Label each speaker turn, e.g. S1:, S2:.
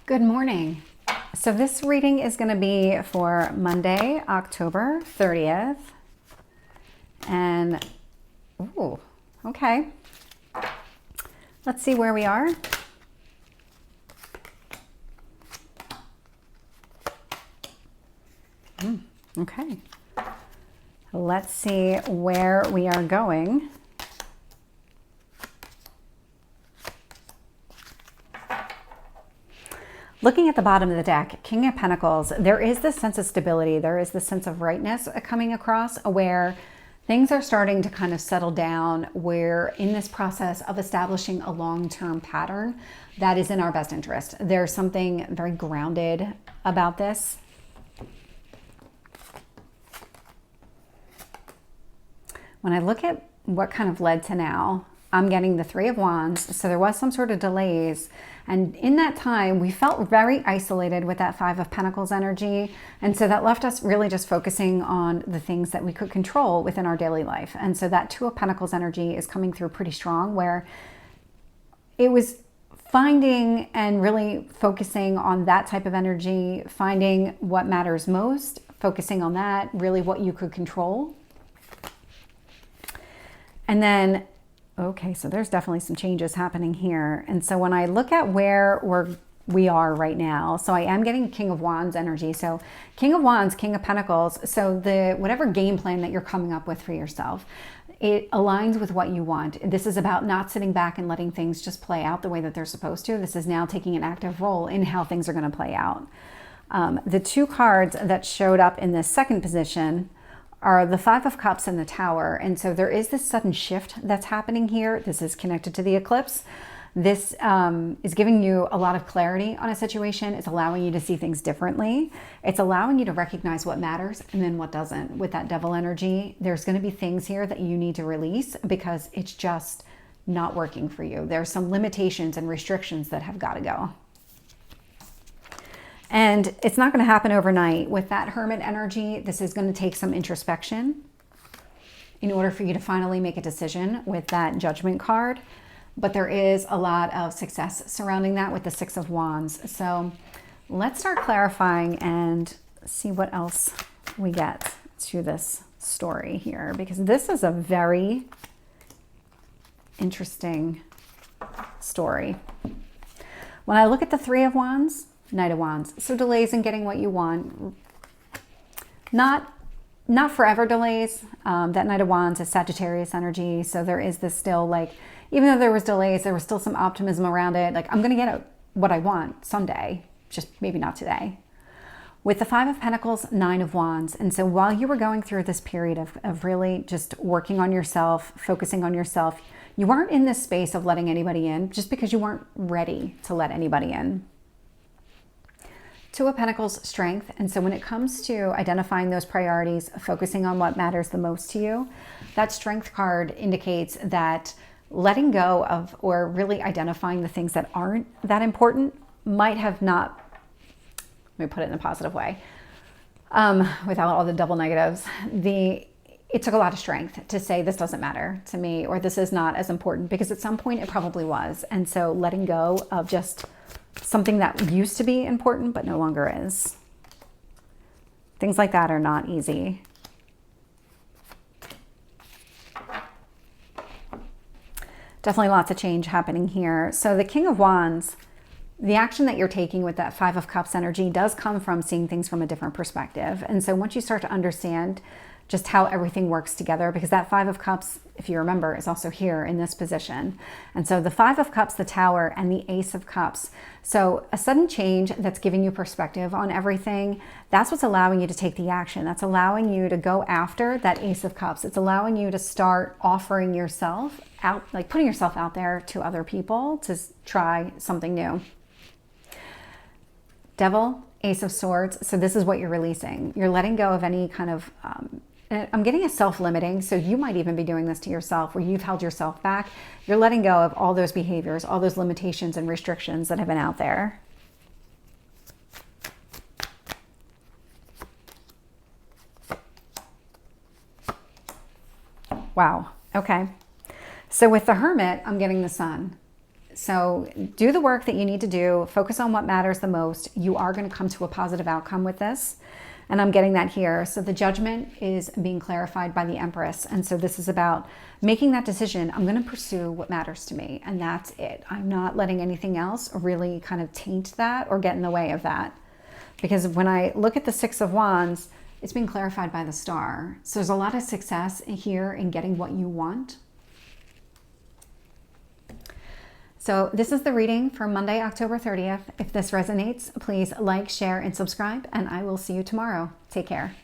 S1: Good morning. So this reading is going to be for Monday, October 30th. And, ooh, okay. Let's see where we are. Okay. Let's see where we are going. Looking at the bottom of the deck, King of Pentacles, there is this sense of stability. There is this sense of rightness coming across where things are starting to kind of settle down. We're in this process of establishing a long-term pattern that is in our best interest. There's something very grounded about this. When I look at what kind of led to now, I'm getting the Three of Wands. So there was some sort of delays. And in that time, we felt very isolated with that Five of Pentacles energy. And so that left us really just focusing on the things that we could control within our daily life. And so that Two of Pentacles energy is coming through pretty strong, where it was finding and really focusing on that type of energy, finding what matters most, focusing on that, really what you could control. And then okay, so there's definitely some changes happening here. And so when I look at where we are right now, so I am getting King of Wands energy. So King of Wands, King of Pentacles. So whatever game plan that you're coming up with for yourself, it aligns with what you want. This is about not sitting back and letting things just play out the way that they're supposed to. This is now taking an active role in how things are going to play out. The two cards that showed up in the second position are the Five of Cups and the Tower. And so there is this sudden shift that's happening here. This is connected to the eclipse. This is giving you a lot of clarity on a situation. It's allowing you to see things differently. It's allowing you to recognize what matters and then what doesn't. With that Devil energy, there's going to be things here that you need to release because it's just not working for you. There's some limitations and restrictions that have got to go. And it's not going to happen overnight. With that Hermit energy, this is going to take some introspection in order for you to finally make a decision with that Judgment card. But there is a lot of success surrounding that with the Six of Wands. So let's start clarifying and see what else we get to this story here, because this is a very interesting story. When I look at the Three of Wands, Knight of Wands. So delays in getting what you want. Not forever delays. That Knight of Wands is Sagittarius energy. So there is this still, like, even though there was delays, there was still some optimism around it. Like, I'm going to get what I want someday, just maybe not today. With the Five of Pentacles, Nine of Wands. And so while you were going through this period of really just working on yourself, focusing on yourself, you weren't in this space of letting anybody in just because you weren't ready to let anybody in. Two of Pentacles, Strength. And so when it comes to identifying those priorities, focusing on what matters the most to you, that Strength card indicates that letting go of, or really identifying the things that aren't that important might have not, let me put it in a positive way, without all the double negatives, it took a lot of strength to say this doesn't matter to me, or this is not as important, because at some point it probably was. And so letting go of just something that used to be important but no longer is. Things like that are not easy. Definitely lots of change happening here. So the King of Wands, the action that you're taking with that Five of Cups energy does come from seeing things from a different perspective. And so once you start to understand just how everything works together, because that Five of Cups, if you remember, is also here in this position. And so the Five of Cups, the Tower, and the Ace of Cups. So a sudden change that's giving you perspective on everything. That's what's allowing you to take the action. That's allowing you to go after that Ace of Cups. It's allowing you to start offering yourself out, like putting yourself out there to other people to try something new. Devil, Ace of Swords. So this is what you're releasing. You're letting go of any kind of I'm getting a self-limiting, so you might even be doing this to yourself where you've held yourself back. You're letting go of all those behaviors, all those limitations and restrictions that have been out there. Wow. Okay. So with the Hermit, I'm getting the Sun. So do the work that you need to do. Focus on what matters the most. You are going to come to a positive outcome with this. And I'm getting that here. So the judgment is being clarified by the Empress. And so this is about making that decision. I'm going to pursue what matters to me. And that's it. I'm not letting anything else really kind of taint that or get in the way of that. Because when I look at the Six of Wands, it's being clarified by the Star. So there's a lot of success here in getting what you want. So this is the reading for Monday, October 30th. If this resonates, please like, share, and subscribe, and I will see you tomorrow. Take care.